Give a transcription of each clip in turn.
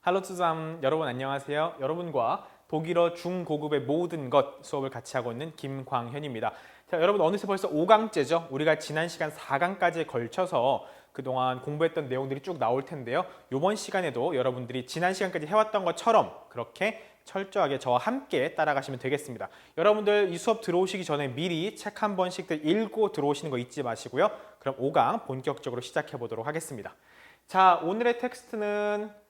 Hallo zusammen. 여러분 안녕하세요. 여러분과 독일어 중고급의 모든 것 수업을 같이 하고 있는 김광현입니다. 자, 여러분 어느새 벌써 5강째죠. 우리가 지난 시간 4강까지에 걸쳐서 그동안 공부했던 내용들이 쭉 나올 텐데요. 이번 시간에도 여러분들이 지난 시간까지 해왔던 것처럼 그렇게 철저하게 저와 함께 따라가시면 되겠습니다. 여러분들 이 수업 들어오시기 전에 미리 책 한 번씩들 읽고 들어오시는 거 잊지 마시고요. 그럼 5강 본격적으로 시작해 보도록 하겠습니다. 자, 오늘의 텍스트는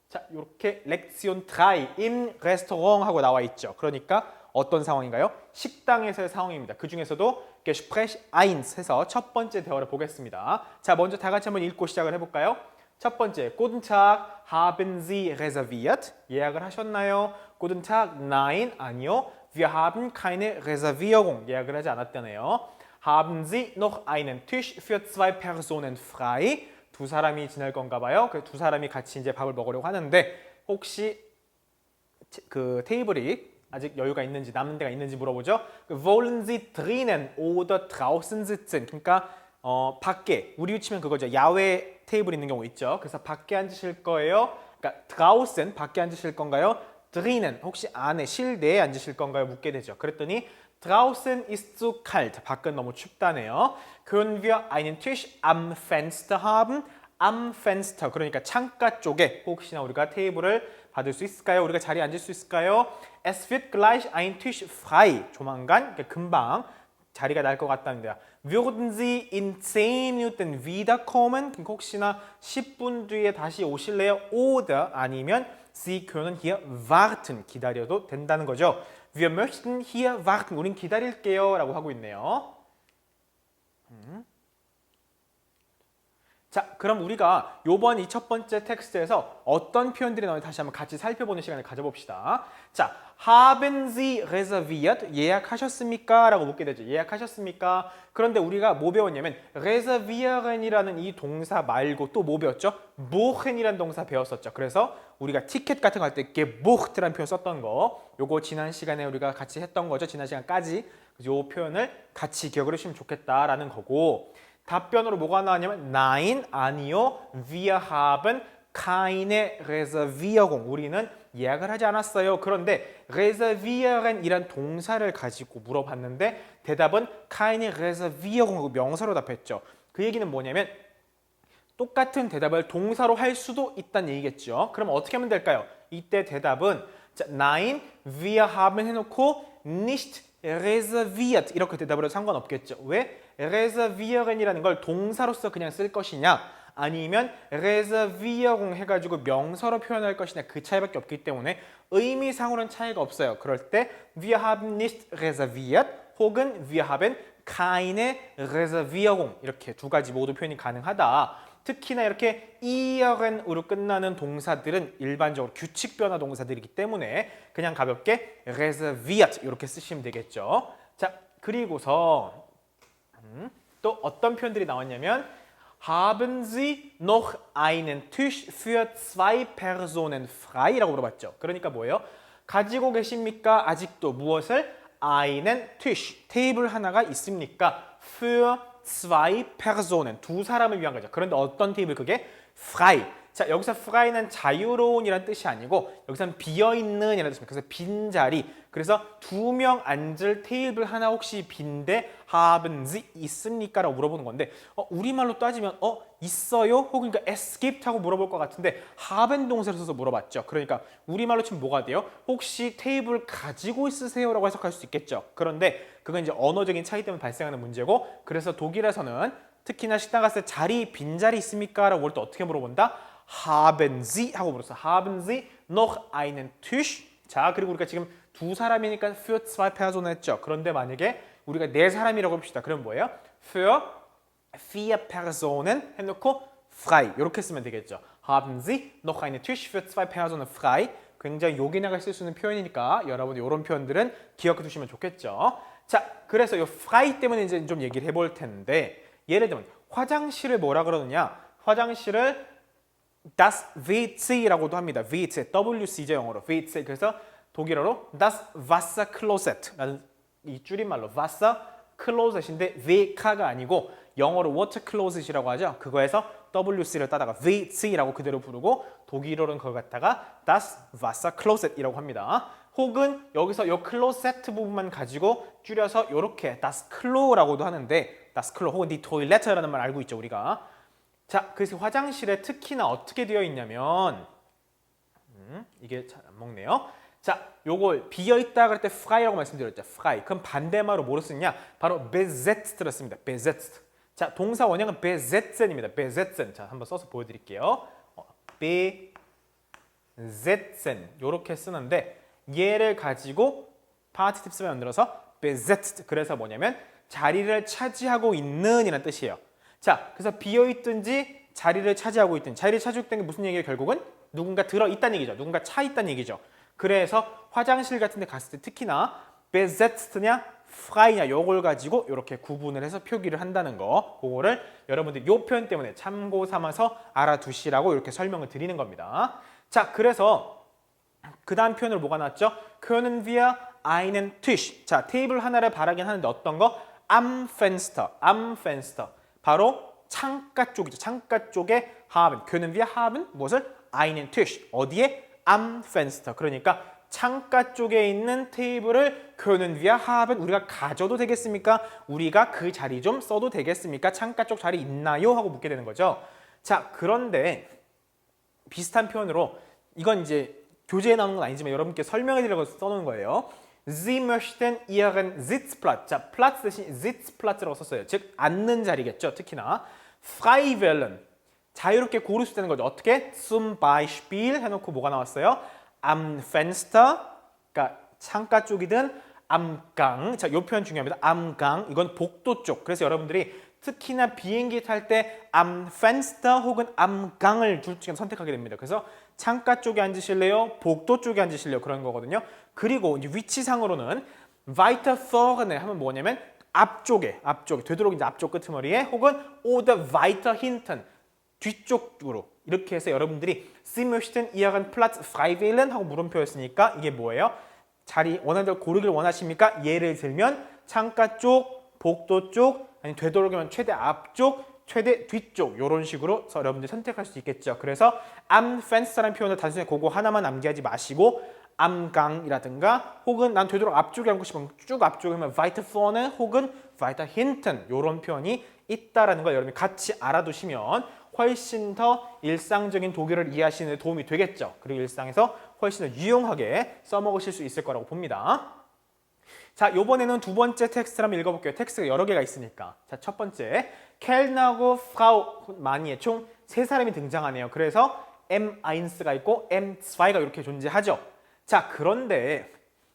자, 이렇게 렉시온 3 im Restaurant 하고 나와 있죠. 그러니까 어떤 상황인가요? 식당에서의 상황입니다. 그 중에서도 Gespräch 1 해서 첫 번째 대화를 보겠습니다. 자, 먼저 다 같이 한번 읽고 시작을 해볼까요? 첫 번째, Guten Tag, haben Sie reserviert? 예약을 하셨나요? Guten Tag, nein, 아니요. Wir haben keine Reservierung. 예약을 하지 않았다네요. Haben Sie noch einen Tisch für zwei Personen frei? 두 사람이 지낼 건가 봐요. 그 두 사람이 같이 이제 밥을 먹으려고 하는데 혹시 그 테이블이 아직 여유가 있는지 남는 데가 있는지 물어보죠. Wollen Sie drinnen oder draußen sitzen? 그러니까 밖에 우리 치면 그거죠. 야외 테이블 있는 경우 있죠. 그래서 밖에 앉으실 거예요. 그러니까 draußen 밖에 앉으실 건가요? drinnen 혹시 안에 실내에 앉으실 건가요? 묻게 되죠. 그랬더니 Draußen ist zu kalt. 밖은 너무 춥다네요. Können wir einen Tisch am Fenster haben? am Fenster. 그러니까 창가 쪽에 혹시나 우리가 테이블을 받을 수 있을까요? 우리가 자리에 앉을 수 있을까요? Es wird gleich ein Tisch frei. 조만간, 금방 자리가 날 것 같답니다. Würden Sie in 10 Minuten wiederkommen? 혹시나 10분 뒤에 다시 오실래요? Oder 아니면 Sie können hier warten. 기다려도 된다는 거죠. Wir möchten hier warten. 우린 기다릴게요. 라고 하고 있네요. 자, 그럼 우리가 요번 이 첫 번째 텍스트에서 어떤 표현들이 나오는지 다시 한번 같이 살펴보는 시간을 가져봅시다. 자, haben Sie reserviert? 예약하셨습니까? 라고 묻게 되죠. 예약하셨습니까? 그런데 우리가 뭐 배웠냐면 reservieren이라는 이 동사 말고 또 뭐 배웠죠? buchen이라는 동사 배웠었죠. 그래서 우리가 티켓 같은 거 할 때 gebucht라는 표현 썼던 거 요거 지난 시간에 우리가 같이 했던 거죠. 지난 시간까지. 요 표현을 같이 기억을 해주시면 좋겠다라는 거고 답변으로 뭐가 나왔냐면 Nein, 아니요. Wir haben keine Reservierung. 우리는 예약을 하지 않았어요. 그런데 reservieren 이란 동사를 가지고 물어봤는데 대답은 keine Reservierung 명사로 답했죠. 그 얘기는 뭐냐면 똑같은 대답을 동사로 할 수도 있다는 얘기겠죠. 그럼 어떻게 하면 될까요? 이때 대답은 자, Nein, wir haben 해놓고 nicht reserviert 이렇게 대답을 해도 상관없겠죠. 왜? reservieren이라는 걸 동사로서 그냥 쓸 것이냐 아니면 reservierung 해가지고 명사로 표현할 것이냐 그 차이밖에 없기 때문에 의미상으로는 차이가 없어요. 그럴 때 wir haben nicht reserviert 혹은 wir haben keine Reservierung 이렇게 두 가지 모두 표현이 가능하다. 특히나 이렇게 이어른으로 끝나는 동사들은 일반적으로 규칙 변화 동사들이기 때문에 그냥 가볍게 reserviert 이렇게 쓰시면 되겠죠. 자, 그리고서 또 어떤 표현들이 나왔냐면 Haben Sie noch einen Tisch für zwei Personen frei? 라고 물어봤죠. 그러니까 뭐예요? 가지고 계십니까? 아직도 무엇을? einen Tisch, 테이블 하나가 있습니까? für zwei Personen, 두 사람을 위한 거죠. 그런데 어떤 테이블 그게? frei. 자, 여기서 frei는 자유로운이라는 뜻이 아니고 여기서는 비어있는 이라는 뜻입니다. 그래서 빈자리. 그래서 두 명 앉을 테이블 하나 혹시 빈데 haben Sie 있습니까? 라고 물어보는 건데 우리말로 따지면 있어요? 혹은 그러니까 es gibt 하고 물어볼 것 같은데 haben 동사를 써서 물어봤죠. 그러니까 우리말로 치면 뭐가 돼요? 혹시 테이블 가지고 있으세요? 라고 해석할 수 있겠죠. 그런데 그건 이제 언어적인 차이 때문에 발생하는 문제고 그래서 독일에서는 특히나 식당 갔을 때 자리 빈자리 있습니까? 라고 물 때 어떻게 물어본다? Haben Sie 하고 물었어. Haben Sie noch einen Tisch? 자, 그리고 우리가 지금 두 사람이니까 für zwei Personen 했죠. 그런데 만약에 우리가 네 사람이라고 봅시다. 그럼 뭐예요? für vier Personen 해놓고 frei 이렇게 쓰면 되겠죠. Haben Sie noch einen Tisch für zwei Personen frei? 굉장히 요긴하게 쓸 수 있는 표현이니까 여러분들 이런 표현들은 기억해 두시면 좋겠죠. 자, 그래서 이 frei 때문에 이제 좀 얘기를 해볼 텐데 예를 들면 화장실을 뭐라 그러느냐? 화장실을 das WC라고도 합니다. WC, WC죠 영어로. WC. 그래서 독일어로 das Wasserkloset라는 이 줄임말로 Wasserkloset인데 WK가 아니고 영어로 water closet이라고 하죠. 그거에서 WC를 따다가 WC라고 그대로 부르고 독일어는 그걸 갖다가 das Wasserkloset이라고 합니다. 혹은 여기서 요 클로세트 부분만 가지고 줄여서 이렇게 das Klo라고도 하는데 das Klo 혹은 die Toilette라는 말 알고 있죠 우리가. 자, 그래서 화장실에 특히나 어떻게 되어 있냐면 이게 잘 안 먹네요. 자, 요걸 비어있다 그럴 때 frei라고 말씀드렸죠. frei. 그럼 반대말로 뭐로 쓰냐? 바로 besetzt를 씁니다. besetzt. 자, 동사 원형은 besetzen입니다. besetzen. 자, 한번 써서 보여드릴게요. besetzen 요렇게 쓰는데 얘를 가지고 파티티프스를 만들어서 besetzt. 그래서 뭐냐면 자리를 차지하고 있는 이라는 뜻이에요. 자, 그래서 비어있든지 자리를 차지하고 있든지 자리를 차지하고 있다는 게 무슨 얘기예요? 결국은 누군가 들어있다는 얘기죠. 누군가 차 있다는 얘기죠. 그래서 화장실 같은 데 갔을 때 특히나 besetzt냐 frei냐 요걸 가지고 이렇게 구분을 해서 표기를 한다는 거. 그거를 여러분들 요 표현 때문에 참고 삼아서 알아두시라고 이렇게 설명을 드리는 겁니다. 자, 그래서 그 다음 표현으로 뭐가 나왔죠? Können wir einen Tisch. 자, 테이블 하나를 바라긴 하는데 어떤 거? Am Fenster. am Fenster. 바로 창가 쪽이죠. 창가 쪽에 haben. Können wir haben 무엇을? einen Tisch. 어디에? am Fenster. 그러니까 창가 쪽에 있는 테이블을 können wir haben. 우리가 가져도 되겠습니까? 우리가 그 자리 좀 써도 되겠습니까? 창가 쪽 자리 있나요? 하고 묻게 되는 거죠. 자, 그런데 비슷한 표현으로 이건 이제 교재에 나오는 건 아니지만 여러분께 설명해 드리려고 써놓은 거예요. Sie möchten ihren Sitzplatz. 자, Platz 대신 Sitzplatz라고 썼어요. 즉, 앉는 자리겠죠. 특히나 frei wählen. 자유롭게 고를 수 있다는 거죠. 어떻게? Zum Beispiel 해놓고 뭐가 나왔어요? Am Fenster. 그러니까 창가 쪽이든 am Gang. 자, 이 표현 중요합니다. am Gang. 이건 복도 쪽. 그래서 여러분들이 특히나 비행기 탈 때 am Fenster 혹은 am Gang을 둘 중에 선택하게 됩니다. 그래서 창가 쪽에 앉으실래요? 복도 쪽에 앉으실래요? 그런 거거든요. 그리고 이제 위치상으로는 weiter vorne 하면 뭐냐면 앞쪽에 되도록 이제 앞쪽 끄트머리에 혹은 oder weiter hinten 뒤쪽으로 이렇게 해서 여러분들이 Sie möchten Ihren Platz frei wählen 하고 물음표였으니까 이게 뭐예요? 자리 원하는 대로 고르길 원하십니까? 예를 들면 창가 쪽, 복도 쪽, 아니 되도록이면 최대 앞쪽, 최대 뒤쪽 이런 식으로 여러분들이 선택할 수 있겠죠. 그래서 am Fenster라는 표현을 단순히 그거 하나만 암기하지 마시고 am Gang이라든가 혹은 난 되도록 앞쪽에 앉고 싶으면 쭉 앞쪽에 하면 weiter vorne 혹은 weiter hinten 이런 표현이 있다라는 걸 여러분이 같이 알아두시면 훨씬 더 일상적인 독일어를 이해하시는 데 도움이 되겠죠. 그리고 일상에서 훨씬 더 유용하게 써먹으실 수 있을 거라고 봅니다. 자, 이번에는 두 번째 텍스트를 한번 읽어볼게요. 텍스트가 여러 개가 있으니까. 자, 첫 번째 켈나고 프라우 마니에 총 세 사람이 등장하네요. 그래서 M1가 있고 M2가 이렇게 존재하죠. 자, 그런데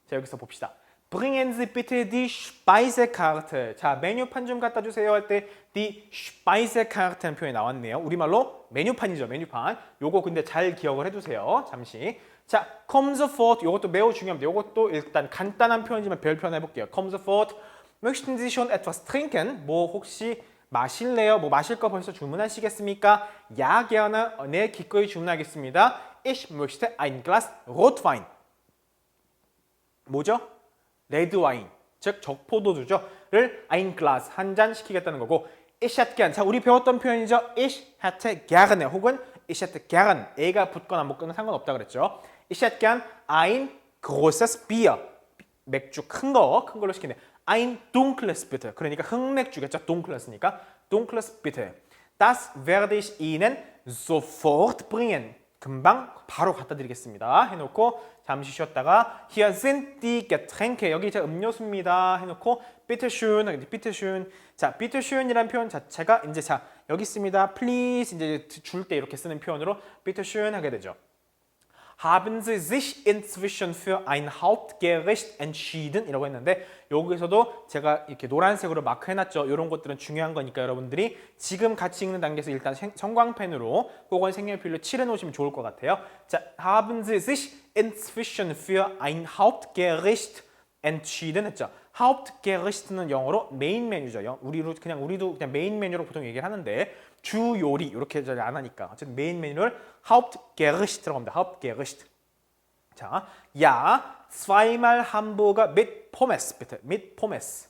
자, 여기서 봅시다. Bringen Sie bitte die Speisekarte. 자, 메뉴판 좀 갖다 주세요 할 때 die Speisekarte라는 표현이 나왔네요. 우리말로 메뉴판이죠, 메뉴판. 요거 근데 잘 기억을 해두세요. 잠시. 자, komm sofort. 요것도 매우 중요합니다. 요것도 일단 간단한 표현이지만 별 표현 해볼게요. Komm sofort. Möchten Sie schon etwas trinken? 뭐 혹시 마실래요? 뭐 마실 거 벌써 주문하시겠습니까? Ja, gerne. 네, 기꺼이 주문하겠습니다. Ich möchte ein Glas Rotwein. 뭐죠? 레드 와인, 즉 적포도주죠.를 ein Glas 한 잔 시키겠다는 거고, ich hätte gern. 자, 우리 배웠던 표현이죠. ich hätte gerne 혹은 ich hätte gern. A가 붙거나 못 붙거나 상관없다 그랬죠. ich hätte gern ein großes Bier. 맥주 큰 걸로 시키네. ein dunkles bitte. 그러니까 흑맥주겠죠. dunkles니까 dunkles bitte. Das werde ich Ihnen sofort bringen. 금방 바로 갖다 드리겠습니다. 해놓고 잠시 쉬었다가 Hier sind die Getränke. 여기 제 음료수입니다. 해놓고 bitteschön, bitteschön. 자, bitteschön이라는 표현 자체가 이제 자 여기 있습니다. Please 이제 줄 때 이렇게 쓰는 표현으로 bitteschön 하게 되죠. Haben Sie sich inzwischen für ein Hauptgericht entschieden? 이라고 했는데 여기서도 제가 이렇게 노란색으로 마크해놨죠. 이런 것들은 중요한 거니까 여러분들이 지금 같이 읽는 단계에서 일단 형광펜으로 혹은 색연필로 칠해놓으시면 좋을 것 같아요. 자, Haben Sie sich inzwischen für ein Hauptgericht entschieden? 했죠. Hauptgericht는 영어로 메인 메뉴죠. 우리도 그냥 메인 메뉴로 보통 얘기를 하는데 주 요리 이렇게 잘 안 하니까 어쨌든 메인 메뉴를 Hauptgericht라고 합니다. Hauptgericht. 자, ja, zweimal Hamburger mit Pommes bitte. mit Pommes.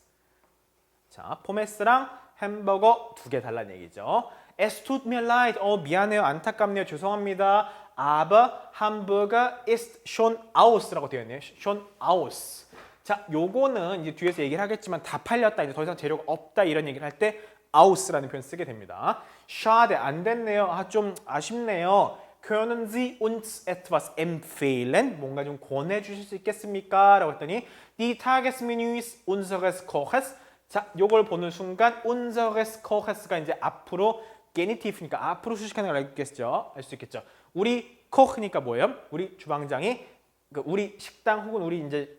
자, 포메스랑 햄버거 2개 달라는 얘기죠. Es tut mir leid. 미안해요. 안타깝네요. 죄송합니다. Aber Hamburger ist schon aus라고 되어 있네요. schon aus. 자, 요거는 이제 뒤에서 얘기를 하겠지만 다 팔렸다. 이제 더 이상 재료가 없다. 이런 얘기를 할 때 aus라는 표현 쓰게 됩니다. schade 안 됐네요. 좀 아쉽네요. Können Sie uns etwas empfehlen? 뭔가 좀 권해 주실 수 있겠습니까? 라고 했더니 Die Tagesmenüs unseres Koches. 자, 요걸 보는 순간 unseres Koches가 이제 앞으로 게니티브니까 앞으로 수식하는 걸 알 수 있겠죠. 우리 코크니까 뭐예요? 우리 주방장이 우리 식당 혹은 우리 이제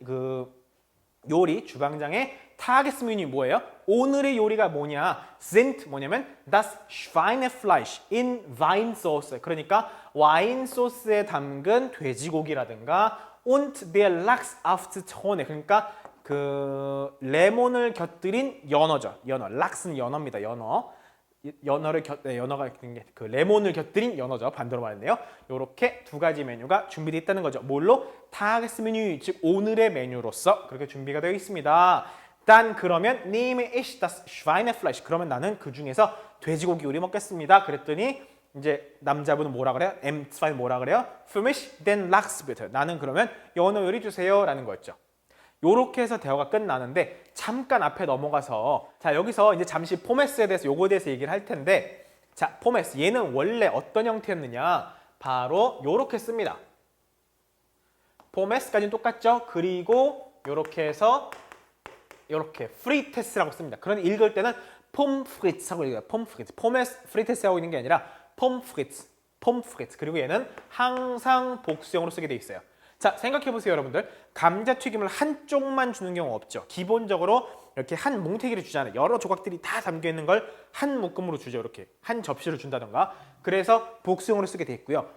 요리 주방장의 타겟메뉴 뭐예요? 오늘의 요리가 뭐냐? sind 뭐냐면 das Schweinefleisch in Weinsauce. 그러니까 와인 소스에 담근 돼지고기라든가 und der Lachs auf der Zone. 그러니까 레몬을 곁들인 연어죠. 연어. 락스는 연어입니다. 연어가 레몬을 곁들인 연어죠. 반대로 말했네요. 이렇게 두 가지 메뉴가 준비되어 있다는 거죠. 뭘로? 타겟 메뉴, 즉 오늘의 메뉴로서 그렇게 준비가 되어 있습니다. 단 그러면 nehme ich das Schweinefleisch. 그러면 나는 그 중에서 돼지고기 요리 먹겠습니다. 그랬더니 이제 남자분은 뭐라 그래요? M2는 뭐라 그래요? Für mich den Lachs bitte. 나는 그러면 연어 요리 주세요라는 거였죠. 요렇게 해서 대화가 끝나는데 잠깐 앞에 넘어가서 자 여기서 이제 잠시 포메스에 대해서 요거에 대해서 얘기를 할 텐데 자 포메스 얘는 원래 어떤 형태였느냐 바로 요렇게 씁니다. 포메스까지는 똑같죠? 그리고 요렇게 해서 요렇게 프리테스라고 씁니다. 그러니 읽을 때는 폼프리츠하고 읽어요. 폼프리츠. 포메스 프리테스 하고 있는 게 아니라 폼프리츠. 그리고 얘는 항상 복수형으로 쓰게 돼 있어요. 자 생각해보세요 여러분들. 감자튀김을 한쪽만 주는 경우 없죠. 기본적으로 이렇게 한 뭉태기를 주잖아요. 여러 조각들이 다 담겨있는 걸 한 묶음으로 주죠. 이렇게 한 접시를 준다던가. 그래서 복수형으로 쓰게 돼 있고요.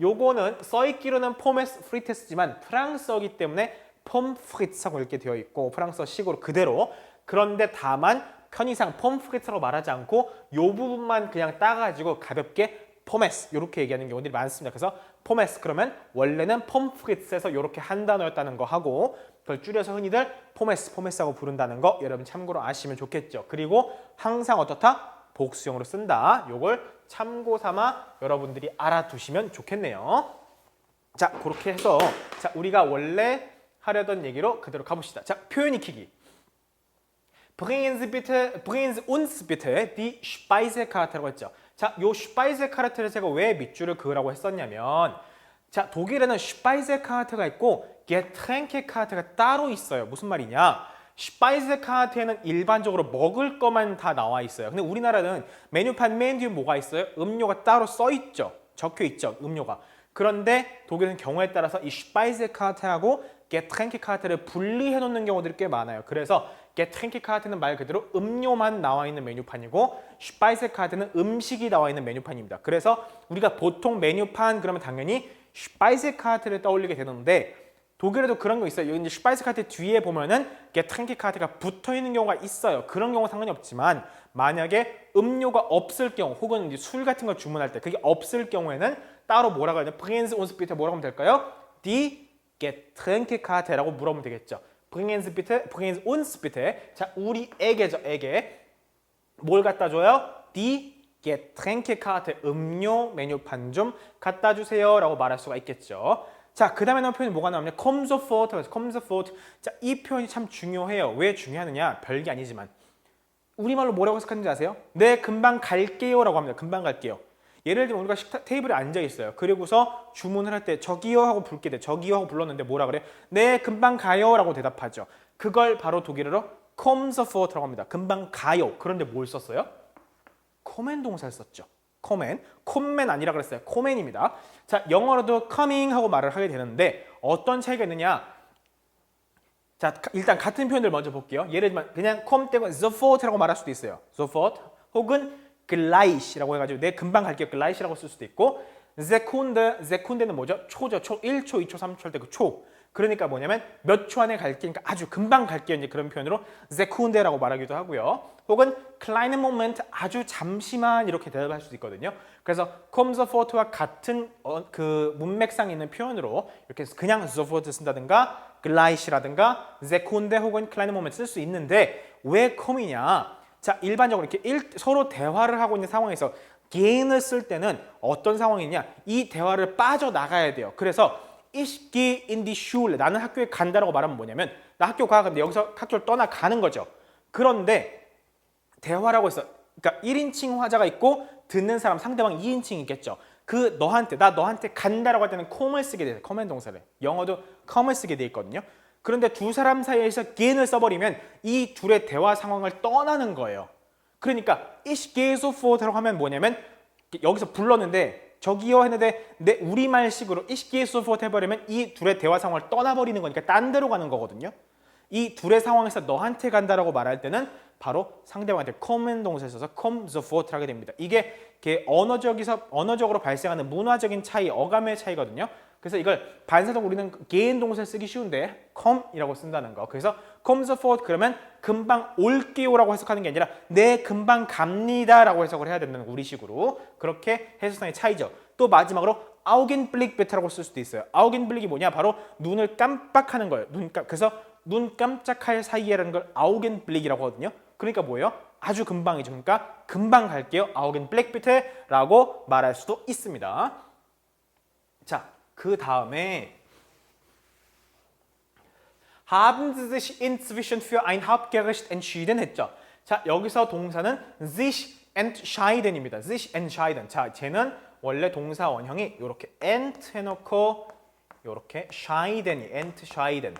요거는 써있기로는 포메스 프리테스지만 프랑스어이기 때문에 폼프리츠하고 이렇게 되어 있고 프랑스어식으로 그대로. 그런데 다만 편의상 폼프리츠라고 말하지 않고 요 부분만 그냥 따가지고 가볍게 포메스 이렇게 얘기하는 경우들이 많습니다. 그래서 포메스 그러면 원래는 폼프리츠에서 이렇게 한 단어였다는 거 하고 그걸 줄여서 흔히들 포메스하고 부른다는 거 여러분 참고로 아시면 좋겠죠. 그리고 항상 어떻다? 복수형으로 쓴다. 요걸 참고 삼아 여러분들이 알아두시면 좋겠네요. 자 그렇게 해서 자 우리가 원래 하려던 얘기로 그대로 가봅시다. 자 표현 익히기. Bringen Sie uns bitte die Speisekarte라고 했죠. 자, 요 Speisekarte를 제가 왜 밑줄을 그으라고 했었냐면 자, 독일에는 Speisekarte가 있고 Getränkekarte가 따로 있어요. 무슨 말이냐? Speisekarte에는 일반적으로 먹을 것만 다 나와 있어요. 근데 우리나라는 메뉴판 맨 뒤에 뭐가 있어요? 음료가 따로 써 있죠. 적혀 있죠. 음료가. 그런데 독일은 경우에 따라서 이 Speisekarte하고 Getränkekarte를 분리해 놓는 경우들이 꽤 많아요. 그래서 Getränkekarte는 말 그대로 음료만 나와 있는 메뉴판이고 Speisekarte는 음식이 나와 있는 메뉴판입니다. 그래서 우리가 보통 메뉴판 그러면 당연히 Speisekarte를 떠올리게 되는데 독일에도 그런 거 있어요. 여기 이제 Speisekarte 뒤에 보면은 Getränkekarte가 붙어 있는 경우가 있어요. 그런 경우 상관이 없지만 만약에 음료가 없을 경우 혹은 이제 술 같은 걸 주문할 때 그게 없을 경우에는 따로 뭐라고 해야 되나? Bringen Sie uns bitte 뭐라고 하면 될까요? Die Getränkekarte라고 물어보면 되겠죠. Bringen Sie uns bitte. 자, 우리에게죠, 에게. 뭘 갖다 줘요? Die Getränkekarte, 음료 메뉴판 좀 갖다 주세요 라고 말할 수가 있겠죠. 자, 그 다음에 나온 표현이 뭐가 나오냐? Komm sofort. Komm sofort. 자, 이 표현이 참 중요해요. 왜 중요하느냐? 별게 아니지만. 우리말로 뭐라고 해석하는지 아세요? 네, 금방 갈게요 라고 합니다. 금방 갈게요. 예를 들면 우리가 테이블에 앉아 있어요. 그리고서 주문을 할 때 저기요 하고 부르게 돼. 저기요 하고 불렀는데 뭐라 그래? 네, 금방 가요 라고 대답하죠. 그걸 바로 독일어로 komm sofort라고 합니다. 금방 가요. 그런데 뭘 썼어요? kommen 동사를 썼죠. kommen 아니라 그랬어요. commen입니다. 자, 영어로도 coming 하고 말을 하게 되는데 어떤 차이가 있느냐? 자, 일단 같은 표현들 먼저 볼게요. 예를 들면 그냥 come 때문에 sofort라고 말할 수도 있어요. sofort 혹은 gleich라고 해가지고 내 금방 갈게요. gleich라고 쓸 수도 있고 Sekunde는 뭐죠? 초죠. 초 1초, 2초, 3초 할 때 그 초. 그러니까 뭐냐면 몇 초 안에 갈게, 그러니까 아주 금방 갈게요. 이제 그런 표현으로 Sekunde라고 말하기도 하고요. 혹은 kleinen Moment, 아주 잠시만 이렇게 대답할 수도 있거든요. 그래서 komm sofort와 같은 그 문맥상 있는 표현으로 이렇게 그냥 sofort 쓴다든가 gleich라든가 Sekunde 혹은 kleinen Moment 쓸 수 있는데 왜 come이냐? 자, 일반적으로 이렇게 서로 대화를 하고 있는 상황에서 gehen을 쓸 때는 어떤 상황이냐? 이 대화를 빠져나가야 돼요. 그래서 ich gehe in die Schule. 나는 학교에 간다라고 말하면 뭐냐면 나 학교 가. 근데 여기서 학교를 떠나가는 거죠. 그런데 대화라고 해서 그러니까 1인칭 화자가 있고 듣는 사람 상대방 2인칭이 있겠죠. 나 너한테 간다라고 할 때는 come을 쓰게 돼요. come은 동사를. 영어도 come을 쓰게 돼 있거든요. 그런데 두 사람 사이에서 gehen을 써버리면 이 둘의 대화 상황을 떠나는 거예요. 그러니까 ich gehe sofort라고 하면 뭐냐면 여기서 불렀는데 저기요 했는데 내 우리말식으로 ich gehe sofort 해버리면 이 둘의 대화 상황을 떠나버리는 거니까 딴 데로 가는 거거든요. 이 둘의 상황에서 너한테 간다라고 말할 때는 바로 상대방한테 come은 동사를 써서 come sofort 하게 됩니다. 이게 언어적으로 발생하는 문화적인 차이, 어감의 차이거든요. 그래서 이걸 반사적으로 우리는 gehen 동사를 쓰기 쉬운데 come이라고 쓴다는 거. 그래서 come sofort 그러면 금방 올게요라고 해석하는 게 아니라 네 금방 갑니다라고 해석을 해야 된다는 우리식으로. 그렇게 해석상의 차이죠. 또 마지막으로 Augenblickbetter라고 쓸 수도 있어요. Augenblick이 뭐냐? 바로 눈을 깜빡하는 거예요. 그래서 눈 깜짝할 사이에라는 걸 Augenblick이라고 하거든요. 그러니까 뭐예요? 아주 금방이죠. 그러니까 금방 갈게요. Augenblickbetter라고 말할 수도 있습니다. 자, 그 다음에 haben Sie sich inzwischen für ein Hauptgericht entschieden 했죠. 자, 여기서 동사는 sich entscheiden입니다. sich entscheiden. 자, 쟤는 원래 동사 원형이 이렇게 ent 해놓고 이렇게 scheiden이 entscheiden.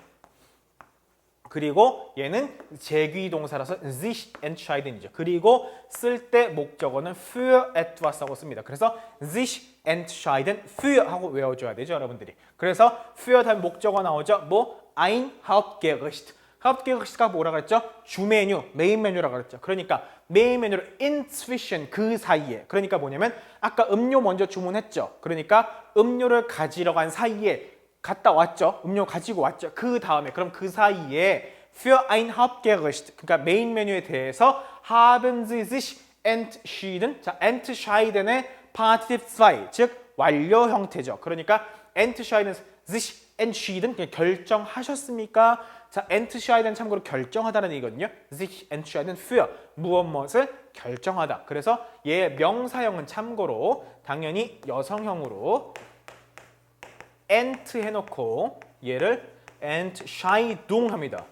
그리고 얘는 제귀 동사라서 sich entscheiden이죠. 그리고 쓸 때 목적어는 für etwas라고 씁니다. 그래서 sich entscheiden für 하고 외워줘야 되죠, 여러분들이. 그래서 für 다음 목적어 나오죠. 뭐 ein Hauptgericht. Hauptgericht가 뭐라 그랬죠? 주 메뉴, 메인 메뉴라 그랬죠. 그러니까 메인 메뉴를 inzwischen 그 사이에. 그러니까 뭐냐면 아까 음료 먼저 주문했죠. 그러니까 음료를 가지러 간 사이에 갔다 왔죠. 음료 가지고 왔죠. 그 다음에 그럼 그 사이에 für ein Hauptgericht 그러니까 메인 메뉴에 대해서 haben Sie sich entschieden. 자, entscheiden의 Partitiv 2 즉 완료 형태죠. 그러니까 entscheiden sich entschieden 결정하셨습니까? 자, entscheiden 참고로 결정하다는 얘기거든요. sich entscheiden für 무엇을 결정하다. 그래서 얘 명사형은 참고로 당연히 여성형으로 ent 해놓고 얘를 entscheidung 합니다.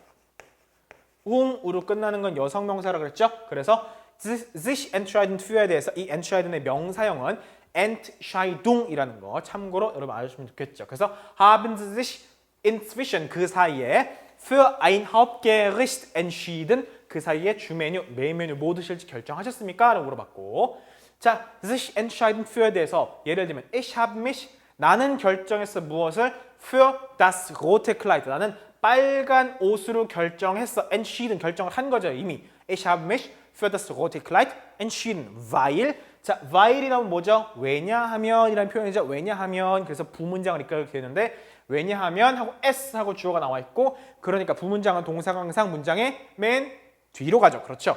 ung으로 끝나는 건 여성 명사라 그랬죠? 그래서 sich entscheiden für에 대해서 이 entscheiden의 명사형은 entscheidung이라는 거 참고로 여러분 알아주시면 좋겠죠. 그래서 haben Sie sich inzwischen 그 사이에 für ein Hauptgericht entschieden 그 사이에 주 메뉴, 메인 메뉴 뭐 드실지 결정하셨습니까? 라고 물어봤고 자, sich entscheiden für에 대해서 예를 들면 ich habe mich 나는 결정했어 무엇을 für das rote Kleid 나는 빨간 옷으로 결정했어 entschieden 결정을 한 거죠 이미 ich habe mich für das rote Kleid entschieden weil 자 weil이 나오면 뭐죠? 왜냐하면 이라는 표현이죠 왜냐하면 그래서 부문장을 이끌게 되는데 왜냐하면 하고 s 하고 주어가 나와 있고 그러니까 부문장은 동사가 항상 문장의 맨 뒤로 가죠 그렇죠?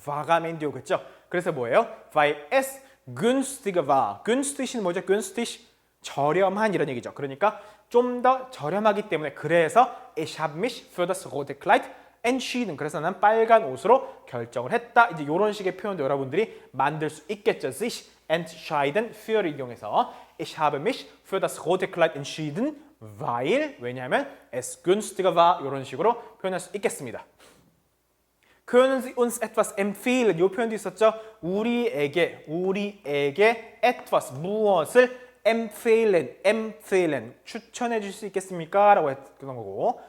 war가 맨 뒤로 그렇죠? 그래서 뭐예요? weil es günstiger war günstig은 뭐죠? günstig 저렴한 이런 얘기죠. 그러니까 좀 더 저렴하기 때문에 그래서 ich habe mich für das rote Kleid entschieden. 그래서 나는 빨간 옷으로 결정을 했다. 이제 이런 식의 표현도 여러분들이 만들 수 있겠죠. sich entscheiden für를 이용해서 ich habe mich für das rote Kleid entschieden, weil 왜냐하면 es günstiger war 이런 식으로 표현할 수 있겠습니다. Können Sie uns etwas empfehlen? 이 표현도 있었죠. 우리에게 etwas 무엇을 empfehlen 추천해 줄 수 있겠습니까? 라고 했던 거고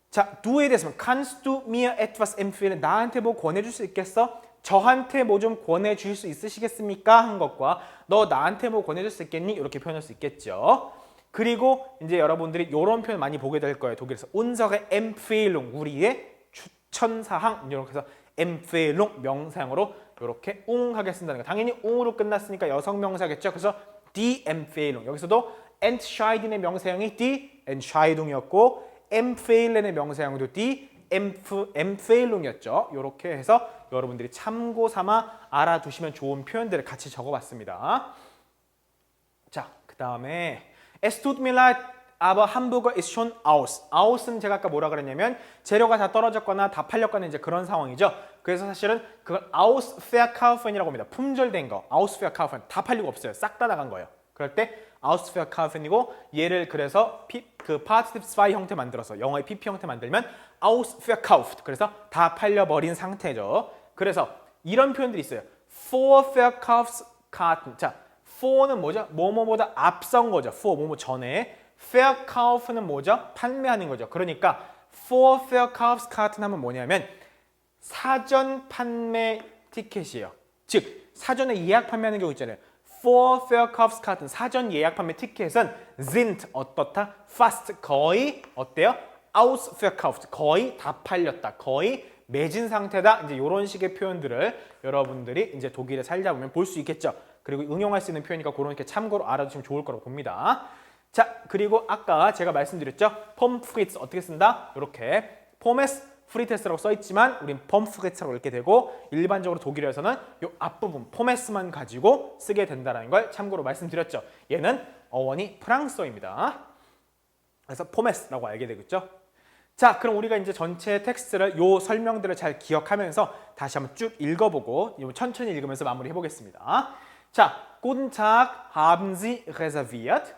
자, du에 대해서는 kannst du mir etwas empfehlen? 나한테 뭐 권해줄 수 있겠어? 저한테 뭐 좀 권해줄 수 있으시겠습니까? 한 것과 너 나한테 뭐 권해줄 수 있겠니? 이렇게 표현할 수 있겠죠. 그리고 이제 여러분들이 이런 표현 많이 보게 될 거예요. 독일에서 unsere Empfehlung 우리의 추천사항 이렇게 해서 Empfehlung 명사형으로 이렇게 웅하게 쓴다는 거 당연히 웅으로 끝났으니까 여성 명사겠죠. 그래서 die Empfehlung 여기서도 entscheiden의 명사형이 die Entscheidung이었고 empfehlen의 명사형도 die Empfehlung이었죠. 이렇게 해서 여러분들이 참고 삼아 알아두시면 좋은 표현들을 같이 적어봤습니다. 자, 그 다음에 Es tut mir leid, aber Hamburger ist schon aus. Aus은 제가 아까 뭐라 그랬냐면 재료가 다 떨어졌거나 다 팔렸거나 이제 그런 상황이죠. 그래서 사실은 그걸 Ausverkaufen이라고 합니다. 품절된 거. Ausverkaufen. 다 팔리고 없어요. 싹 다 나간 거예요. 그럴 때 Ausverkaufen이고 얘를 그래서 그 Partitive 2 형태 만들어서 영어의 PP 형태 만들면 Ausverkauft. 그래서 다 팔려버린 상태죠. 그래서 이런 표현들이 있어요. Vorverkaufskarten. 자, for는 뭐죠? 뭐뭐보다 앞선 거죠. for 뭐뭐 전에. Verkauf는 뭐죠? 판매하는 거죠. 그러니까 Vorverkaufskarten 하면 뭐냐면 사전 판매 티켓이에요. 즉 사전에 예약 판매하는 경우 있잖아요. Vorverkaufskarten 사전 예약 판매 티켓은 sind 어떻다? fast 거의 어때요? Ausverkauft 거의 다 팔렸다. 거의 매진 상태다. 이제 이런 식의 표현들을 여러분들이 이제 독일에 살다 보면 볼 수 있겠죠. 그리고 응용할 수 있는 표현이니까 그렇게 참고로 알아두시면 좋을 거라고 봅니다. 자, 그리고 아까 제가 말씀드렸죠. pomfrites 어떻게 쓴다? 이렇게 포메스 프리테스라고 써있지만 우린 펌프리츠라고 읽게 되고 일반적으로 독일에서는 이 앞부분 포메스만 가지고 쓰게 된다는 걸 참고로 말씀드렸죠. 얘는 어원이 프랑스어입니다. 그래서 포메스라고 알게 되겠죠. 자, 그럼 우리가 이제 전체 텍스트를 요 설명들을 잘 기억하면서 다시 한번 쭉 읽어보고 천천히 읽으면서 마무리해 보겠습니다. 자, Guten Tag, haben Sie reserviert?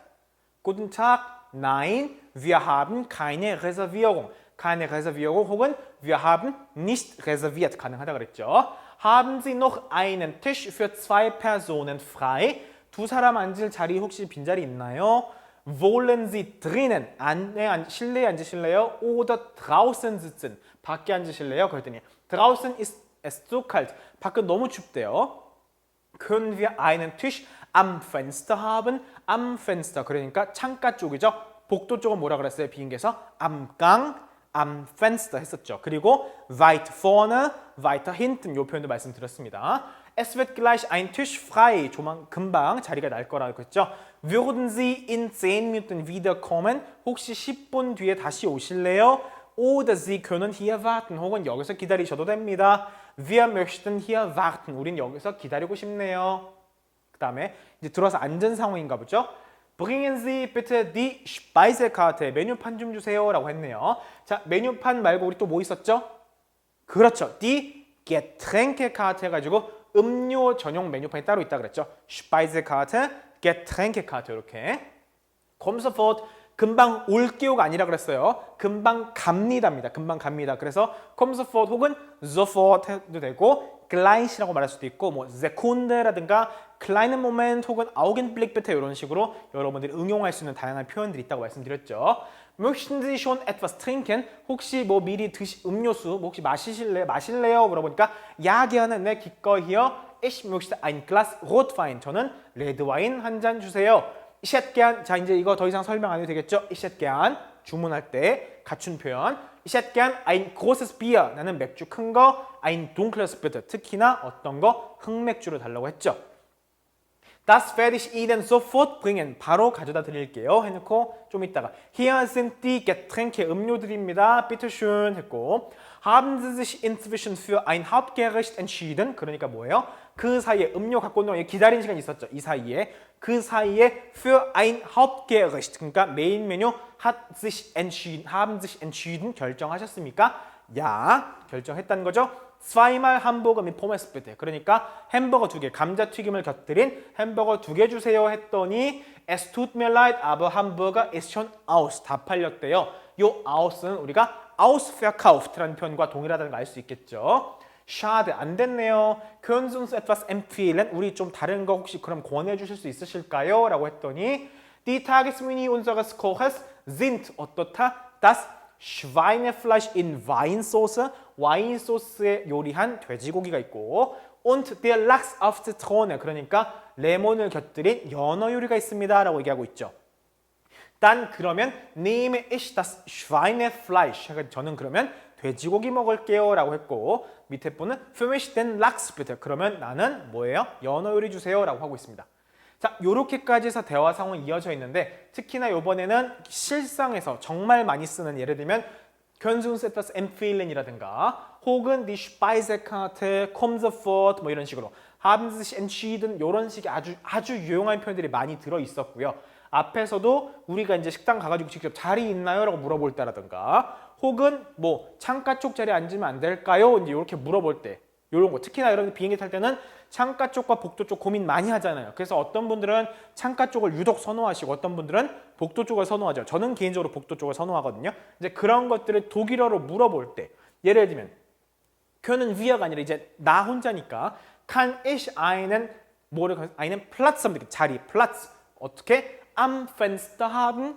Guten Tag, nein, wir haben keine Reservierung. keine Reservierung 혹은 wir haben nicht reserviert 가능하다 그랬죠. Haben Sie noch einen Tisch für 2 Personen frei? 두 사람 앉을 자리 혹시 빈자리 있나요? Wollen Sie drinnen? 실내에 앉으실래요? Oder draußen sitzen? 밖에 앉으실래요? 그랬더니 draußen ist es zu kalt. 밖은 너무 춥대요. Können wir einen Tisch am Fenster haben? am Fenster 그러니까 창가 쪽이죠. 복도 쪽은 뭐라 그랬어요? 비행기에서 am Gang, am Fenster 했었죠. 그리고 weit vorne, weiter hinten 이 표현도 말씀드렸습니다. Es wird gleich ein Tisch frei. 금방 자리가 날 거라고 했죠. Würden Sie in 10 Minuten wiederkommen? 혹시 10분 뒤에 다시 오실래요? Oder Sie können hier warten. 혹은 여기서 기다리셔도 됩니다. Wir möchten hier warten. 우린 여기서 기다리고 싶네요. 그 다음에 이제 들어와서 앉은 상황인가 보죠. Bringen Sie bitte die Speisekarte. 메뉴판 좀 주세요. 라고 했네요. 자, 메뉴판 말고 우리 또 뭐 있었죠? 그렇죠. Die Getränkekarte 해가지고 음료 전용 메뉴판이 따로 있다 그랬죠. Speisekarte, Getränkekarte 이렇게. Komm sofort. 금방 올게요가 아니라 그랬어요. 금방 갑니다입니다. 금방 갑니다. 그래서 komm sofort 혹은 sofort 해도 되고 gleich라고 말할 수도 있고 뭐 Sekunde라든가 kleinen Moment 혹은 Augenblick bitte 이런 식으로 여러분들이 응용할 수 있는 다양한 표현들이 있다고 말씀드렸죠. Möchten Sie schon etwas trinken? 혹시 뭐 미리 음료수 뭐 혹시 마실래요? 물어보니까 ja gerne, 네 기꺼이요. Ich möchte ein Glas Rotwein. 저는 레드와인 한 잔 주세요. Ich hätte gern, 자 이제 이거 더 이상 설명 안 해도 되겠죠? Ich hätte gern, 주문할 때 갖춘 표현. Ich hätte gern ein großes Bier. 나는 맥주 큰 거, ein dunkles bitte. 특히나 어떤 거? 흑맥주를 달라고 했죠. Das werde ich Ihnen sofort bringen. 바로 가져다 드릴게요. 해놓고 좀 이따가 Hier sind die Getränke. 음료들입니다. Bitte schön 했고 Haben Sie sich inzwischen für ein Hauptgericht entschieden? 그러니까 뭐예요? 그 사이에 음료 갖고 오는 기다리는 시간이 있었죠. 이 사이에 그 사이에 für ein Hauptgericht 그러니까 메인 메뉴 haben sich entschieden 결정하셨습니까? 야 결정했다는 거죠. zweimal Hamburger mit Pommes bitte. 그러니까 햄버거 2개, 감자튀김을 곁들인 햄버거 2개 주세요 했더니 Es tut mir leid, aber Hamburger ist schon aus. 다 팔렸대요. 요 aus는 우리가 Ausverkauft라는 표현과 동일하다는 걸 알 수 있겠죠. Schade, 안 됐네요. Können Sie uns etwas empfehlen? 우리 좀 다른 거 혹시 그럼 권해 주실 수 있으실까요? 라고 했더니 Die Tagesmenü unseres Koches sind 어떻다? Das Schweinefleisch in Weinsauce, 와인소스에 요리한 돼지고기가 있고 und der Lachs auf Zitrone, 그러니까 레몬을 곁들인 연어 요리가 있습니다. 라고 얘기하고 있죠. Dann 그러면 nehme ich das Schweinefleisch. 저는 그러면 돼지고기 먹을게요. 라고 했고 밑에 분은 für mich den Lachs bitte. 그러면 나는 뭐예요? 연어 요리 주세요. 라고 하고 있습니다. 자, 요렇게까지 해서 대화 상황이 이어져 있는데 특히나 이번에는 실상에서 정말 많이 쓰는 예를 들면 Können Sie uns etwas empfehlen? 이라든가 혹은 die Speisekarte, komm sofort 뭐 이런 식으로 haben sich entschieden 이런 식의 아주 유용한 표현들이 많이 들어 있었고요. 앞에서도 우리가 이제 식당 가가지고 직접 자리 있나요? 라고 물어볼 때라든가 혹은 뭐 창가 쪽 자리에 앉으면 안 될까요? 이제 이렇게 물어볼 때 이런 거 특히나 여러분 비행기 탈 때는 창가 쪽과 복도 쪽 고민 많이 하잖아요. 그래서 어떤 분들은 창가 쪽을 유독 선호하시고 어떤 분들은 복도 쪽을 선호하죠. 저는 개인적으로 복도 쪽을 선호하거든요. 이제 그런 것들을 독일어로 물어볼 때 예를 들면 können wir가 아니라 이제 나 혼자니까 kann ich einen Platz haben? 자리, Platz 어떻게? am Fenster haben?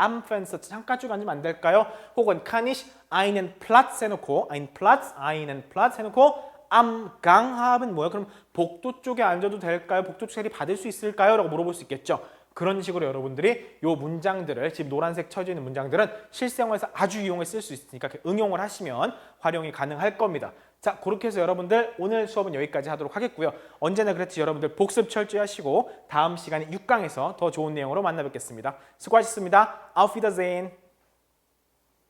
am Fenster 창가 쪽에 앉으면 안 될까요? 혹은 kann ich einen Platz 해놓고 einen Platz 해놓고 am Gang haben 뭐야? 그럼 복도 쪽에 앉아도 될까요? 복도 쪽 자리 받을 수 있을까요? 라고 물어볼 수 있겠죠. 그런 식으로 여러분들이 이 문장들을 지금 노란색 쳐져 있는 문장들은 실생활에서 아주 이용해 쓸 수 있으니까 응용을 하시면 활용이 가능할 겁니다. 자, 그렇게 해서 여러분들 오늘 수업은 여기까지 하도록 하겠고요. 언제나 그랬지 여러분들 복습 철저히 하시고 다음 시간에 6강에서 더 좋은 내용으로 만나 뵙겠습니다. 수고하셨습니다. Auf Wiedersehen.